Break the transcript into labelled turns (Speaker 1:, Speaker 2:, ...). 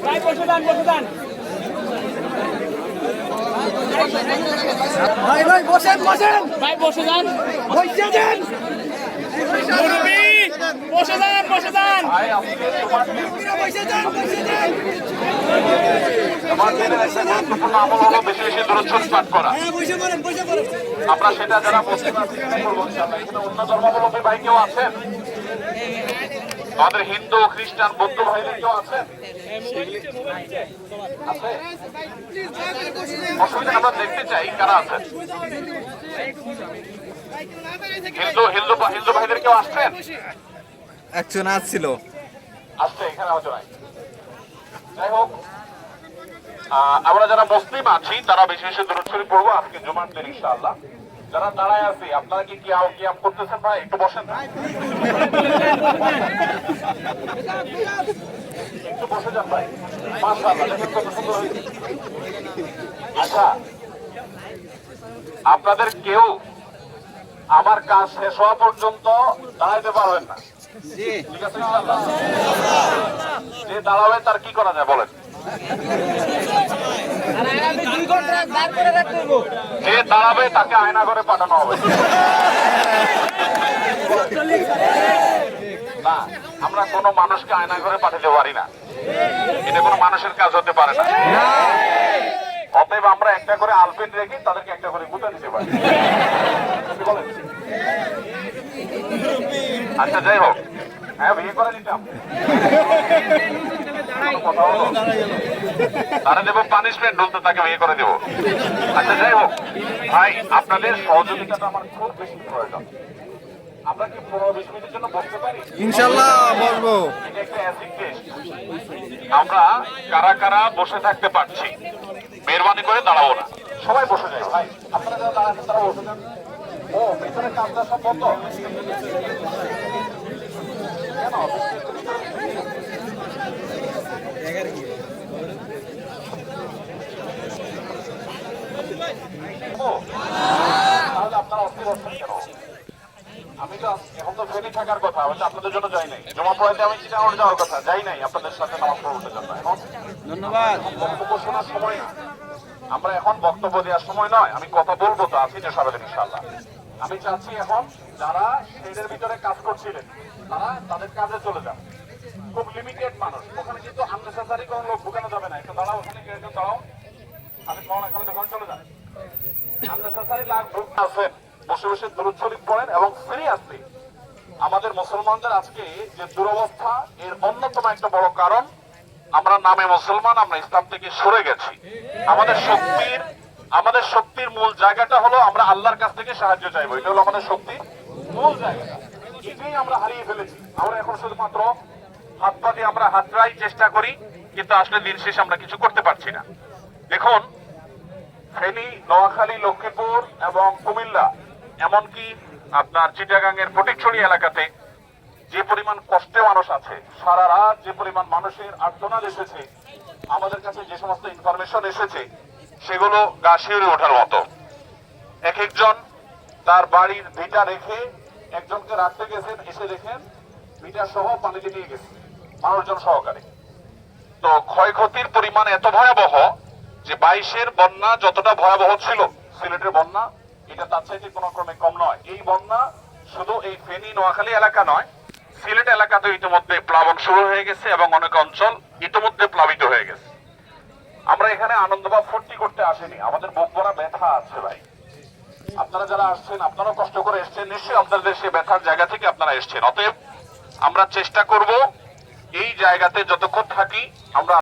Speaker 1: ভাই বসে যান, বসে যান।
Speaker 2: ভাই ভাই বসেন বসেন
Speaker 1: ভাই বসে যান,
Speaker 2: বসে যান
Speaker 1: মুরব্বি বসে যান, বসে যান।
Speaker 2: বসে যান বসে যান
Speaker 3: গুরুত্বপূর্ণ আমল হলো বেশি বেশি দূরত পাঠ করা।
Speaker 2: হ্যাঁ বসে পড়েন বসে পড়েন
Speaker 3: আমরা সেটা যারা মুসলিম আছি সেটা করবো ইনশাআল্লাহ। এখানে অন্য ধর্মাবলম্বী ভাই কেউ আছেন? আমাদের হিন্দু খ্রিস্টান বৌদ্ধ ভাইরা কেউ আছেন? আছে? অসুবিধা আমরা দেখতে চাই কারা আছেন। হিন্দু ভাইদের কেউ আসছেন?
Speaker 4: একজন আসছিল।
Speaker 3: আসছে, এখানে হয়তো নাই। যাই হোক, আমরা যারা মুসলিম আছি তারা বেশি বেশি দূরত শরীফ পড়বো আজকে জুমার দিন ইনশাআল্লাহ। যারা দাঁড়ায় আছি আপনারা কি কিয়াম করতেছেন? ভাই একটু বসেন, একটু বসে যান ভাই। মাশাআল্লাহ, দেখেন কত সুন্দর হয়েছে। আচ্ছা, আপনাদের কেউ আমার কাজ শেষ হওয়া পর্যন্ত দাঁড়াইতে পারবেন না, ঠিক আছে ইনশাআল্লাহ? যে দাঁড়াবে তার কি করা যায় বলেন? যে দাঁড়াবে তাকে আয়না করে পাঠানো হবে। না, আমরা কোনো মানুষকে আয়না করে পাঠাতে পারি না, এটা কোনো মানুষের কাজ হতে পারে না। অতএব আমরা একটা করে আলপেন রেখে তাদেরকে একটা করে গুতা দিতে পারি। বলেন? আচ্ছা, যাই হোক, হ্যাঁ বিয়ে করে দিতাম, তারা দেবো পানিশমেন্ট, বলতে তাকে বিয়ে করে দেবো। আচ্ছা, যাই হোক ভাই, আপনাদের সহযোগিতাটা আমার খুব বেশি প্রয়োজন। আমরা কি 15-20 মিনিটের জন্য বসতে পারি?
Speaker 4: ইনশাল্লাহ বসবো।
Speaker 3: এটা একটা অ্যাসিড টেস্ট। আমরা কারা কারা বসে থাকতে পারছি মেহরবানি করে দাঁড়াবো না, সবাই বসে যায়। ভাই আপনারা যারা দাঁড়াচ্ছেন তারা বসে যান। ও ভিতরে কাজটা সব বন্ধ কেন? তাহলে আপনারা অস্থির হচ্ছেন কেন? আমি তো এখন তো ফেরি থাকার কথা, আমি তো আপনাদের জন্য যাই নাই। জমা পড়াইতে আমি চিটাগং যাওয়ার কথা, যাই নাই আপনাদের সাথে নামাজ পড়ার জন্য। এখন ধন্যবাদ, বক্তব্য শোনার সময় না, আমরা এখন বক্তব্য দেওয়ার সময় নয়। আমি কথা বলবো তো আছি যে সারাদিন ইনশাআল্লাহ। আমি চাচ্ছি এখন যারা শেডের ভিতরে কাজ করছিলেন তারা তাদের কাজে চলে যান। খুব লিমিটেড মানুষ, ওখানে কিন্তু আননেসেসারি কোনো লোক ঢুকানো যাবে না। একটু দাঁড়াও, ওখানে কেউ একজন দাঁড়াও, আমি কখন এখানে দোকানে চলে যান। আননেসেসারি লাগ আছেন, বসে বসে দরুদ শরীফ পড়েন এবং সিরিয়াসলি আমাদের মুসলমানদের আজকে যে দুরবস্থা, এর অন্যতম একটা বড় কারণ আমরা নামে মুসলমান, আমরা ইসলাম থেকে সরে গেছি। আমাদের শক্তির মূল জায়গাটা হলো আমরা আল্লাহর কাছ থেকে সাহায্য চাইবো, এটা হলো আমাদের শক্তির মূল জায়গাটা। এটাই আমরা হারিয়ে ফেলেছি। আমরা এখন শুধুমাত্র হাত পা দিয়ে আমরা হাতড়াই চেষ্টা করি, কিন্তু আসলে দিন শেষে আমরা কিছু করতে পারছি না। দেখুন, ফেনী, নোয়াখালী, লক্ষ্মীপুর এবং কুমিল্লা, এমনকি আপনার চিটাগাং এর ফটিকছড়ি এলাকাতে যে পরিমাণ কষ্টে মানুষ আছে, সারা রাত যে পরিমাণ মানুষের আর্তনাদ এসেছে, আমাদের কাছে যে সমস্ত ইনফরমেশন এসেছে সেগুলো গা শিউরে ওঠার মতো। এক একজন তার বাড়ির ভিটা রেখে একজনকে রাখতে গেছেন, এসে দেখেন ভিটা সহ পানিতে নিয়ে গেছে মানুষজন সহকারে। তো ক্ষয়ক্ষতির পরিমাণ এত ভয়াবহ যে 22-এর বন্যা যতটা ভয়াবহ ছিল, সিলেটের বন্যা এটা তার চাইতে কোনো ক্রমে কম নয়। এই বন্যা শুধু এই ফেনী নোয়াখালী এলাকা নয়, সিলেট এলাকাতে ইতিমধ্যে প্লাবন শুরু হয়ে গেছে এবং অনেক অঞ্চল ইতিমধ্যে প্লাবিত হয়ে গেছে। আমরা এখানে আনন্দ বা ফুর্তি করতে আসিনি, আমাদের বুক ভরা ব্যথা আছে ভাই। আপনারা যারা আসছেন, আপনারাও কষ্ট করে এসছেন, নিশ্চয়ই আপনাদের সে ব্যথার জায়গা থেকে আপনারা এসছেন। অতএব আমরা চেষ্টা করব এই জায়গাতে যতক্ষণ থাকি আমরা